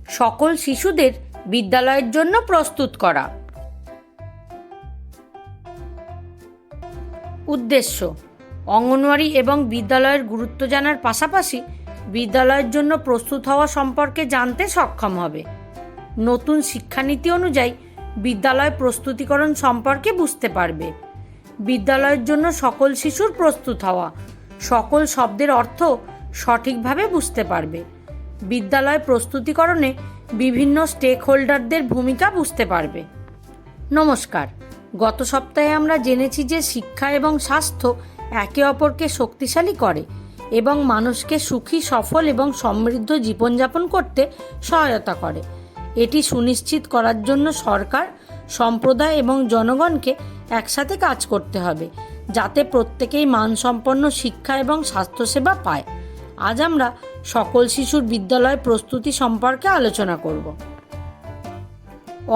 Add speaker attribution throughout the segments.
Speaker 1: সকল শিশুদের বিদ্যালয়ের জন্য প্রস্তুত করা। উদ্দেশ্য: অঙ্গনওয়াড়ি এবং বিদ্যালয়ের গুরুত্ব জানার পাশাপাশি বিদ্যালয়ের জন্য প্রস্তুত হওয়া সম্পর্কে জানতে সক্ষম হবে। নতুন শিক্ষানীতি অনুযায়ী বিদ্যালয় প্রস্তুতিকরণ সম্পর্কে বুঝতে পারবে। বিদ্যালয়ের জন্য সকল শিশুর প্রস্তুত হওয়া, সকল শব্দের অর্থ সঠিকভাবে বুঝতে পারবে। বিদ্যালয় প্রস্তুতিকরণে বিভিন্ন স্টেক হোল্ডারদের ভূমিকা বুঝতে পারবে। নমস্কার, গত সপ্তাহে আমরা জেনেছি যে শিক্ষা এবং স্বাস্থ্য একে অপরকে শক্তিশালী করে এবং মানুষকে সুখী, সফল এবং সমৃদ্ধ জীবনযাপন করতে সহায়তা করে। এটি সুনিশ্চিত করার জন্য সরকার, সম্প্রদায় এবং জনগণকে একসাথে কাজ করতে হবে, যাতে প্রত্যেকেই মানসম্পন্ন শিক্ষা এবং স্বাস্থ্যসেবা পায়। আজ আমরা সকল শিশুর বিদ্যালয় প্রস্তুতি সম্পর্কে আলোচনা করব।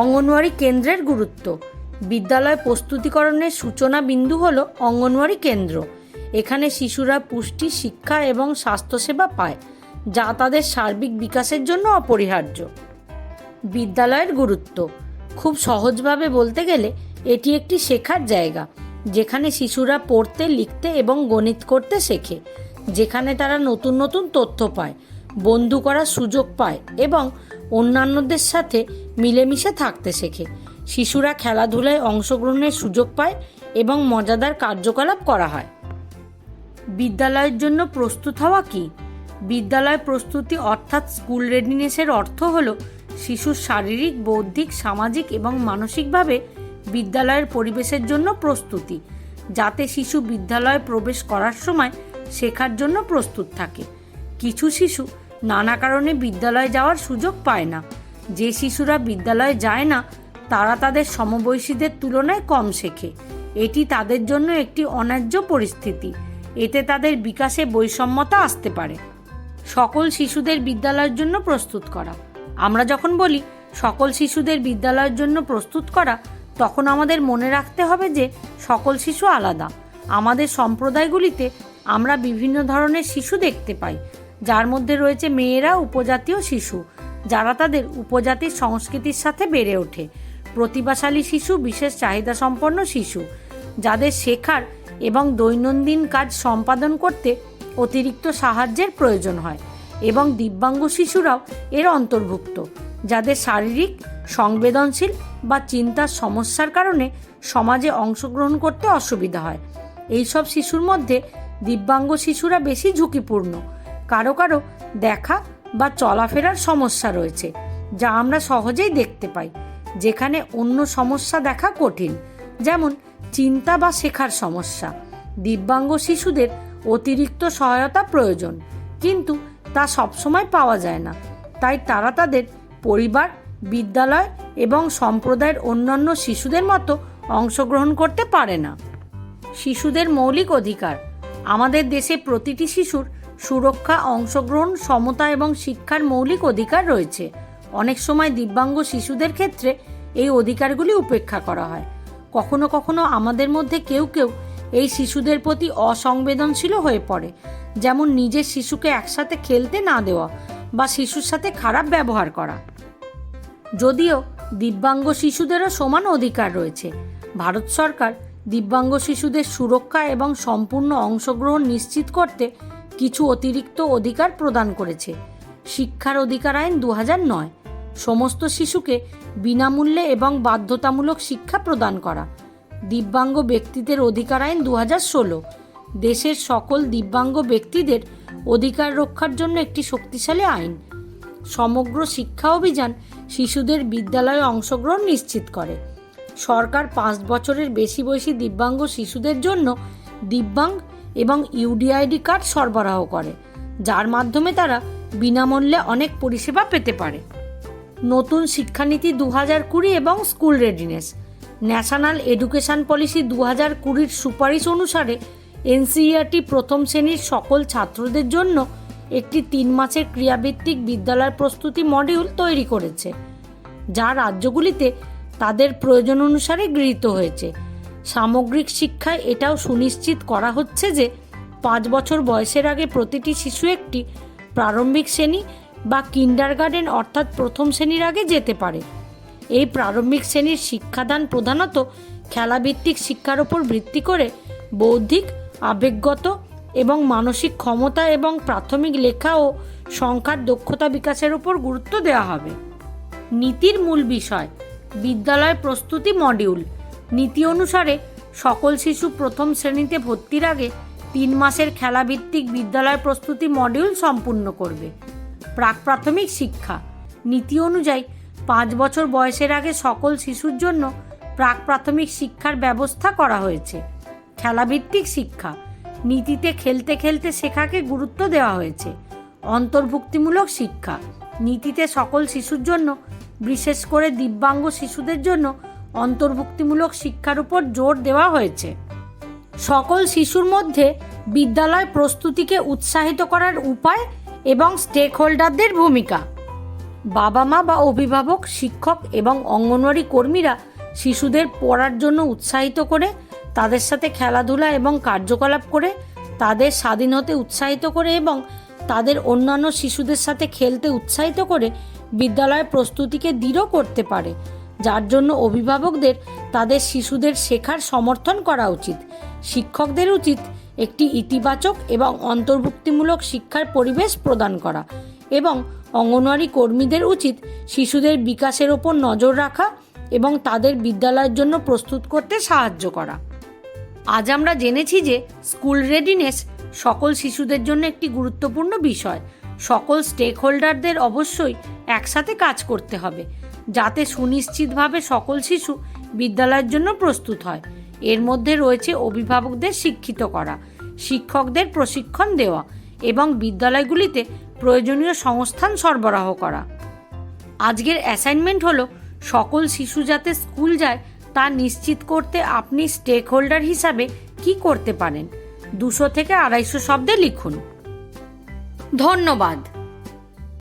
Speaker 1: অঙ্গনওয়াড়ি কেন্দ্রের গুরুত্ব। বিদ্যালয় প্রস্তুতিকরণের সূচনা বিন্দু হল অঙ্গনওয়াড়ি কেন্দ্র। এখানে শিশুরা পুষ্টি, শিক্ষা এবং স্বাস্থ্যসেবা পায়, যা তাদের সার্বিক বিকাশের জন্য অপরিহার্য। বিদ্যালয়ের গুরুত্ব খুব সহজভাবে বলতে গেলে এটি একটি শেখার জায়গা, যেখানে শিশুরা পড়তে, লিখতে এবং গণিত করতে শেখে, যেখানে তারা নতুন নতুন তথ্য পায়, বন্ধু করার সুযোগ পায় এবং অন্যান্যদের সাথে মিলেমিশে থাকতে শেখে। শিশুরা খেলাধুলায় অংশগ্রহণের সুযোগ পায় এবং মজাদার কার্যকলাপ করা হয়। বিদ্যালয়ের জন্য প্রস্তুত হওয়া কি? বিদ্যালয় প্রস্তুতি অর্থাৎ স্কুল রেডিনেসের অর্থ হল শিশুর শারীরিক, বৌদ্ধিক, সামাজিক এবং মানসিকভাবে বিদ্যালয়ের পরিবেশের জন্য প্রস্তুতি, যাতে শিশু বিদ্যালয়ে প্রবেশ করার সময় শেখার জন্য প্রস্তুত থাকে। কিছু শিশু নানা কারণে বিদ্যালয়ে যাওয়ার সুযোগ পায় না। যে শিশুরা বিদ্যালয়ে যায় না তারা তাদের সমবয়সীদের তুলনায় কম শেখে। এটি তাদের জন্য একটি অন্যায্য পরিস্থিতি। এতে তাদের বিকাশে বৈষম্যতা আসতে পারে। সকল শিশুদের বিদ্যালয়ের জন্য প্রস্তুত করা। আমরা যখন বলি সকল শিশুদের বিদ্যালয়ের জন্য প্রস্তুত করা, তখন আমাদের মনে রাখতে হবে যে সকল শিশু আলাদা। আমাদের সম্প্রদায়গুলিতে আমরা বিভিন্ন ধরনের শিশু দেখতে পাই, যার মধ্যে রয়েছে মেয়েরা উপজাতীয় শিশু, যারা তাদের উপজাতির সংস্কৃতির সাথে বেড়ে ওঠে, প্রতিভাশালী শিশু, বিশেষ চাহিদা সম্পন্ন শিশু, যাদের শেখার এবং দৈনন্দিন কাজ সম্পাদন করতে অতিরিক্ত সাহায্যের প্রয়োজন হয়, এবং দিব্যাঙ্গ শিশুরাও এর অন্তর্ভুক্ত, যাদের শারীরিক, সংবেদনশীল বা চিন্তার সমস্যার কারণে সমাজে অংশগ্রহণ করতে অসুবিধা হয়। এইসব শিশুর মধ্যে দিব্যাঙ্গ শিশুরা বেশি ঝুঁকিপূর্ণ। কারো কারো দেখা বা চলাফেরার সমস্যা রয়েছে, যা আমরা সহজেই দেখতে পাই, যেখানে অন্য সমস্যা দেখা কঠিন, যেমন চিন্তা বা শেখার সমস্যা। দিব্যাঙ্গ শিশুদের অতিরিক্ত সহায়তা প্রয়োজন, কিন্তু তা সবসময় পাওয়া যায় না। তাই তারা তাদের পরিবার, বিদ্যালয় এবং সম্প্রদায়ের অন্যান্য শিশুদের মতো অংশগ্রহণ করতে পারে না। শিশুদের মৌলিক অধিকার। আমাদের দেশে প্রতিটি শিশুর সুরক্ষা, অংশগ্রহণ, সমতা এবং শিক্ষার মৌলিক অধিকার রয়েছে। অনেক সময় দিব্যাঙ্গ শিশুদের ক্ষেত্রে এই অধিকারগুলি উপেক্ষা করা হয়। কখনো কখনো আমাদের মধ্যে কেউ কেউ এই শিশুদের প্রতি অসংবেদনশীল হয়ে পড়ে, যেমন নিজের শিশুকে একসাথে খেলতে না দেওয়া বা শিশুর সাথে খারাপ ব্যবহার করা। যদিও দিব্যাঙ্গ শিশুদেরও সমান অধিকার রয়েছে, ভারত সরকার দিব্যাঙ্গ শিশুদের সুরক্ষা এবং সম্পূর্ণ অংশগ্রহণ নিশ্চিত করতে কিছু অতিরিক্ত অধিকার প্রদান করেছে। শিক্ষার অধিকার আইন 2009, সমস্ত শিশুকে বিনামূল্যে এবং বাধ্যতামূলক শিক্ষা প্রদান করা। দিব্যাঙ্গ ব্যক্তিদের অধিকার আইন 2016, দেশের সকল দিব্যাঙ্গ ব্যক্তিদের অধিকার রক্ষার জন্য একটি শক্তিশালী আইন। সমগ্র শিক্ষা অভিযান শিশুদের বিদ্যালয়ে অংশগ্রহণ নিশ্চিত করে। সরকার 5 বছরের বেশি বয়সী দিব্যাঙ্গ শিশুদের জন্য দিব্যাঙ্গ এবং ইউডিআইডি কার্ড সরবরাহ করে, যার মাধ্যমে তারা বিনামূল্যে অনেক পরিষেবা পেতে পারে। নতুন শিক্ষানীতি 2020 এবং school readiness. National education policy 2020-র সুপারিশ অনুসারে এনসিইআরটি প্রথম শ্রেণীর সকল ছাত্রদের জন্য একটি 3 মাসের ক্রিয়াভিত্তিক বিদ্যালয় প্রস্তুতি মডিউল তৈরি করেছে, যা রাজ্যগুলিতে তাদের প্রয়োজন অনুসারে গৃহীত হয়েছে। সামগ্রিক শিক্ষায় এটাও সুনিশ্চিত করা হচ্ছে যে 5 বছর বয়সের আগে প্রতিটি শিশু একটি প্রারম্ভিক শ্রেণী বা কিন্ডারগার্টেন অর্থাৎ প্রথম শ্রেণীর আগে যেতে পারে। এই প্রারম্ভিক শ্রেণীর শিক্ষাদান প্রধানত খেলাভিত্তিক শিক্ষার ওপর ভিত্তি করে বৌদ্ধিক, আবেগগত এবং মানসিক ক্ষমতা এবং প্রাথমিক লেখা ও সংখ্যার দক্ষতা বিকাশের উপর গুরুত্ব দেওয়া হবে। নীতির মূল বিষয় বিদ্যালয় প্রস্তুতি মডিউল। নীতি অনুসারে সকল শিশু প্রথম শ্রেণীতে ভর্তির আগে 3 মাসের খেলাভিত্তিক বিদ্যালয় প্রস্তুতি মডিউল সম্পূর্ণ করবে। প্রাক প্রাথমিক শিক্ষা। নীতি অনুযায়ী 5 বছর বয়সের আগে সকল শিশুর জন্য প্রাক প্রাথমিক শিক্ষার ব্যবস্থা করা হয়েছে। খেলাভিত্তিক শিক্ষা। নীতিতে খেলতে খেলতে শেখাকে গুরুত্ব দেওয়া হয়েছে। অন্তর্ভুক্তিমূলক শিক্ষা। নীতিতে সকল শিশুর জন্য, বিশেষ করে দিব্যাঙ্গ শিশুদের জন্য অন্তর্ভুক্তিমূলক শিক্ষার উপর জোর দেওয়া হয়েছে। সকল শিশুর মধ্যে বিদ্যালয় প্রস্তুতিকে উৎসাহিত করার উপায় এবং স্টেক হোল্ডারদের ভূমিকা। বাবা মা বা অভিভাবক, শিক্ষক এবং অঙ্গনওয়াড়ি কর্মীরা শিশুদের পড়ার জন্য উৎসাহিত করে, তাদের সাথে খেলাধুলা এবং কার্যকলাপ করে, তাদের স্বাধীন হতে উৎসাহিত করে এবং তাদের অন্যান্য শিশুদের সাথে খেলতে উৎসাহিত করে বিদ্যালয় প্রস্তুতিকে দৃঢ় করতে পারে, যার জন্য অভিভাবকদের তাদের শিশুদের শেখার সমর্থন করা উচিত। শিক্ষকদের উচিত একটি ইতিবাচক এবং অন্তর্ভুক্তিমূলক শিক্ষার পরিবেশ প্রদান করা এবং অঙ্গনওয়াড়ি কর্মীদের উচিত শিশুদের বিকাশের ওপর নজর রাখা এবং তাদের বিদ্যালয়ের জন্য প্রস্তুত করতে সাহায্য করা। আজ আমরা জেনেছি যে স্কুল রেডিনেস সকল শিশুদের জন্য একটি গুরুত্বপূর্ণ বিষয়। সকল স্টেক হোল্ডারদের অবশ্যই একসাথে কাজ করতে হবে যাতে সুনিশ্চিতভাবে সকল শিশু বিদ্যালয়ের জন্য প্রস্তুত হয়। এর মধ্যে রয়েছে অভিভাবকদের শিক্ষিত করা, শিক্ষকদের প্রশিক্ষণ দেওয়া এবং বিদ্যালয়গুলিতে প্রয়োজনীয় সংস্থান সরবরাহ করা। আজকের অ্যাসাইনমেন্ট হলো সকল শিশু যাতে স্কুল যায় তা নিশ্চিত করতে আপনি স্টেক হোল্ডার হিসাবে কি করতে পারেন। 200 থেকে 250 শব্দে লিখুন। ধন্যবাদ।